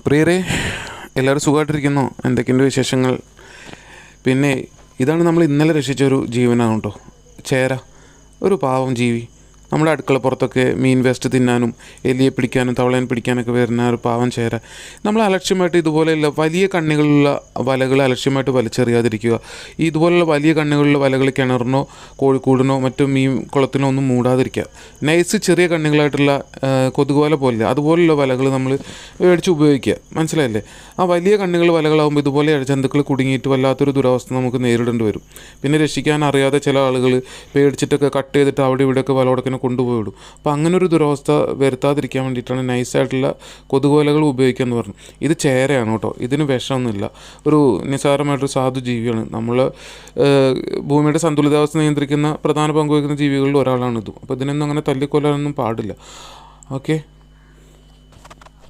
പ്രിയരെ, എല്ലാവരും സുഖമായിട്ടിരിക്കുന്നു. എന്തൊക്കെയുണ്ട് വിശേഷങ്ങൾ? പിന്നെ ഇതാണ് നമ്മൾ ഇന്നലെ രക്ഷിച്ചൊരു ജീവനാണ് കേട്ടോ, ചേര. ഒരു പാവം ജീവി. നമ്മുടെ അടുക്കളപ്പുറത്തൊക്കെ മീൻ വേസ്റ്റ് തിന്നാനും എലിയെ പിടിക്കാനും തവളേനെ പിടിക്കാനൊക്കെ വരുന്ന ഒരു പാവം ചേര. നമ്മൾ അലക്ഷ്യമായിട്ട് ഇതുപോലെയുള്ള വലിയ കണ്ണികളുള്ള വലകൾ അലക്ഷ്യമായിട്ട് വലിച്ചെറിയാതിരിക്കുക. ഇതുപോലുള്ള വലിയ കണ്ണികളുള്ള വലകൾ കിണറിനോ കോഴിക്കൂടിനോ മറ്റു മീൻ കുളത്തിനോ ഒന്നും മൂടാതിരിക്കുക. നൈസ് ചെറിയ കണ്ണികളായിട്ടുള്ള കൊതുകുവല പോലെ അതുപോലുള്ള വലകൾ നമ്മൾ മേടിച്ച് ഉപയോഗിക്കുക. മനസ്സിലായില്ലേ? ആ വലിയ കണ്ണികൾ വലകളാകുമ്പോൾ ഇതുപോലെ ജന്തുക്കൾ കുടുങ്ങിയിട്ട് വല്ലാത്തൊരു ദുരവസ്ഥ നമുക്ക് നേരിടേണ്ടി വരും. പിന്നെ രക്ഷിക്കാൻ അറിയാതെ ചില ആളുകൾ പേടിച്ചിട്ടൊക്കെ കട്ട് ചെയ്തിട്ട് അവിടെ ഇവിടെയൊക്കെ വലയോടക്കിനെ കൊണ്ടുപോയിടും. അപ്പോൾ അങ്ങനെ ഒരു ദുരവസ്ഥ വരുത്താതിരിക്കാൻ വേണ്ടിയിട്ടാണ് നൈസായിട്ടുള്ള കൊതുകുവലകൾ ഉപയോഗിക്കുക എന്ന് പറഞ്ഞു. ഇത് ചേരയാണ് കേട്ടോ, ഇതിന് വിഷമൊന്നുമില്ല. ഒരു നിസ്സാരമായിട്ടൊരു സാധു ജീവിയാണ്. നമ്മൾ ഭൂമിയുടെ സന്തുലിതാവസ്ഥ നിയന്ത്രിക്കുന്ന പ്രധാന പങ്ക് വഹിക്കുന്ന ജീവികളിൽ ഒരാളാണിതും. അപ്പോൾ ഇതിനൊന്നും അങ്ങനെ തല്ലിക്കൊല്ലാനൊന്നും പാടില്ല. ഓക്കെ.